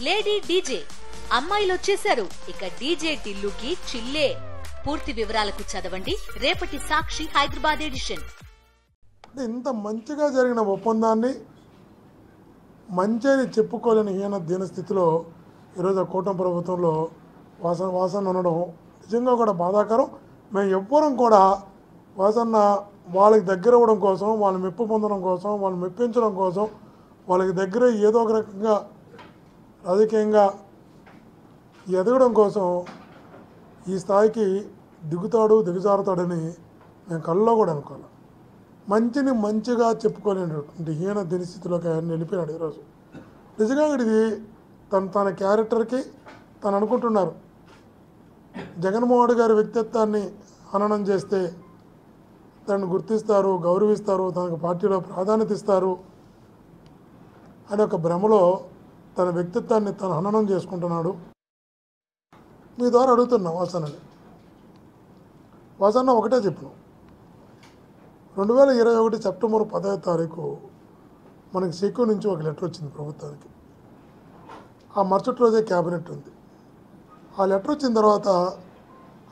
Lady DJ అమ్మాయిలు వచ్చేశారు. ఇక డీజే టిల్లుకి చిల్లే. పూర్తి వివరాలకు చదవండి రేపటి సాక్షి హైదరాబాద్ ఎడిషన్. ఇంత మంచిగా జరిగిన ఒప్పందాన్ని మంచిని చెప్పుకోలేని హీన దీన స్థితిలో ఈరోజు కూటమి ప్రభుత్వంలో వాసన ఉండడం నిజంగా కూడా బాధాకరం. మేము ఎవ్వరం కూడా వాసన్న వాళ్ళకి దగ్గర అవ్వడం కోసం, వాళ్ళని మెప్పు పొందడం కోసం, వాళ్ళని మెప్పించడం కోసం, వాళ్ళకి దగ్గర ఏదో ఒక రకంగా రాజకీయంగా ఎదగడం కోసం ఈ స్థాయికి దిగజారుతాడని మేము కళ్ళలో కూడా అనుకోవాలి. మంచిని మంచిగా చెప్పుకోలేనటువంటి హీన దినస్థితిలోకి ఆయన వెళ్ళిపోయాడు ఈరోజు. నిజంగా ఇది తన క్యారెక్టర్కి తను అనుకుంటున్నారు జగన్మోహన్ గారి వ్యక్తిత్వాన్ని హననం చేస్తే తనను గుర్తిస్తారు, గౌరవిస్తారు, తనకు పార్టీలో ప్రాధాన్యత ఇస్తారు అనే ఒక భ్రమలో తన వ్యక్తిత్వాన్ని తను హననం చేసుకుంటున్నాడు. మీ ద్వారా అడుగుతున్నాం వాసన్న ఒకటే చెప్పినాం. 2021 సెప్టెంబర్ 10వ తారీఖు మనకి సిక్కు నుంచి ఒక లెటర్ వచ్చింది ప్రభుత్వానికి. ఆ మరుసటి రోజే క్యాబినెట్ ఉంది. ఆ లెటర్ వచ్చిన తర్వాత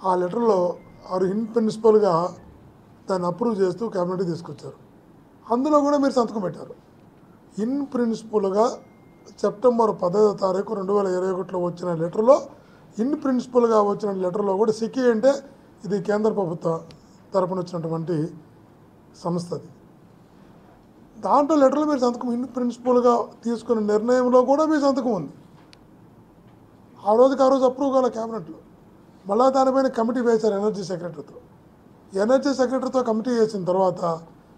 ఆ లెటర్లో వారు ఇన్ ప్రిన్సిపల్గా దాన్ని అప్రూవ్ చేస్తూ క్యాబినెట్కి తీసుకొచ్చారు. అందులో కూడా మీరు సంతకం పెట్టారు. ఇన్ ప్రిన్సిపల్గా సెప్టెంబర్ 10వ తారీఖు 2021లో వచ్చిన లెటర్లో, ఇన్ ప్రిన్సిపల్గా వచ్చిన లెటర్లో కూడా సిక్కి అంటే ఇది కేంద్ర ప్రభుత్వ తరపున వచ్చినటువంటి సంస్థది. దాంట్లో లెటర్లో మీరు సంతకం, ఇన్ ప్రిన్సిపల్గా తీసుకున్న నిర్ణయంలో కూడా మీ సంతకం ఉంది. ఆ రోజుకి అప్రూవ్ కాలే క్యాబినెట్లో. మళ్ళీ దానిపైన కమిటీ వేశారు ఎనర్జీ సెక్రటరీతో కమిటీ వేసిన తర్వాత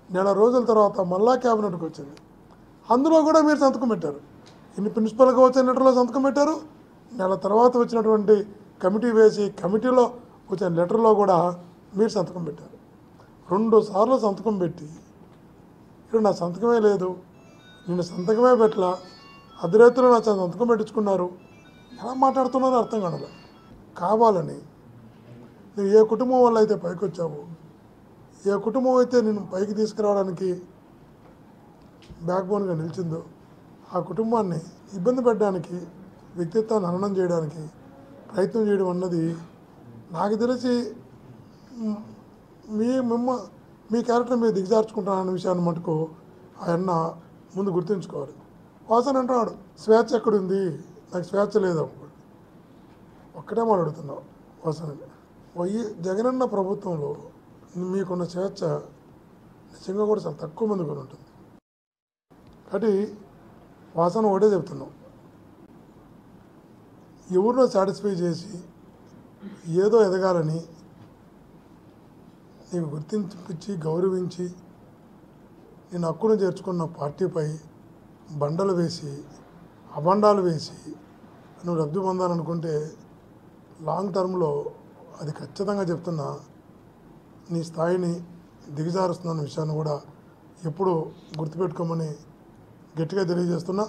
నెల రోజుల తర్వాత మళ్ళా క్యాబినెట్కి వచ్చింది. అందులో కూడా మీరు సంతకం పెట్టారు. ఇన్ ప్రిన్సిపల్గా వచ్చిన లెటర్లో సంతకం పెట్టారు. నెల తర్వాత వచ్చినటువంటి కమిటీ వేసి కమిటీలో వచ్చిన లెటర్లో కూడా మీరు సంతకం పెట్టారు. 2 సార్లు సంతకం పెట్టి ఇక్కడ నా సంతకమే లేదు, నేను సంతకమే పెట్టలా, అర్ధరాత్రిలో నా సంతకం పెట్టించుకున్నారు. ఎలా మాట్లాడుతున్నారో అర్థం కాదు. కావాలని నువ్వు ఏ కుటుంబం వల్ల అయితే పైకి వచ్చావో, ఏ కుటుంబం అయితే నేను పైకి తీసుకురావడానికి బ్యాక్ బోన్గా నిలిచిందో ఆ కుటుంబాన్ని ఇబ్బంది పెట్టడానికి, వ్యక్తిత్వాన్ని హననం చేయడానికి ప్రయత్నం చేయడం అన్నది నాకు తెలిసి మీ క్యారెక్టర్ మీరు దిగజార్చుకుంటానన్న విషయాన్ని మటుకు ఆయన ముందు గుర్తుంచుకోవాలి. వాసన అంటున్నాడు స్వేచ్ఛ ఎక్కడుంది, నాకు స్వేచ్ఛ లేదు. ఒక్కటే మాట్లాడుతున్నావు వాసనని. జగనన్న ప్రభుత్వంలో మీకున్న స్వేచ్ఛ నిజంగా కూడా చాలా తక్కువ మంది కూడా ఉంటుంది. కాబట్టి వాసన ఒకటే చెప్తున్నాం, ఎవరినో సాటిస్ఫై చేసి ఏదో ఎదగాలని నీకు గుర్తించి గౌరవించి నేను హక్కును చేర్చుకున్న పార్టీపై బండలు వేసి అబండాలు వేసి నువ్వు లబ్ధి పొందాలనుకుంటే లాంగ్ టర్మ్లో అది ఖచ్చితంగా చెప్తున్నా నీ స్థాయిని దిగజారుస్తున్న విషయాన్ని కూడా ఎప్పుడు గుర్తుపెట్టుకోమని గట్టిగా తెలియజేస్తున్నా.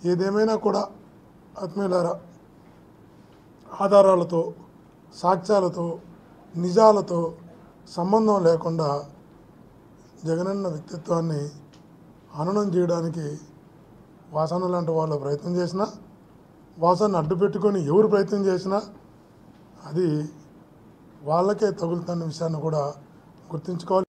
ఏదేమైనా కూడా ఆత్మీయులారా, ఆధారాలతో, సాక్ష్యాలతో, నిజాలతో సంబంధం లేకుండా జగనన్న వ్యక్తిత్వాన్ని హననం చేయడానికి వాసన లాంటి వాళ్ళు ప్రయత్నం చేసినా, వాసనను అడ్డు పెట్టుకొని ఎవరు ప్రయత్నం చేసినా అది వాళ్ళకే తగులుతున్న విషయాన్ని కూడా గుర్తుంచుకోవాలి.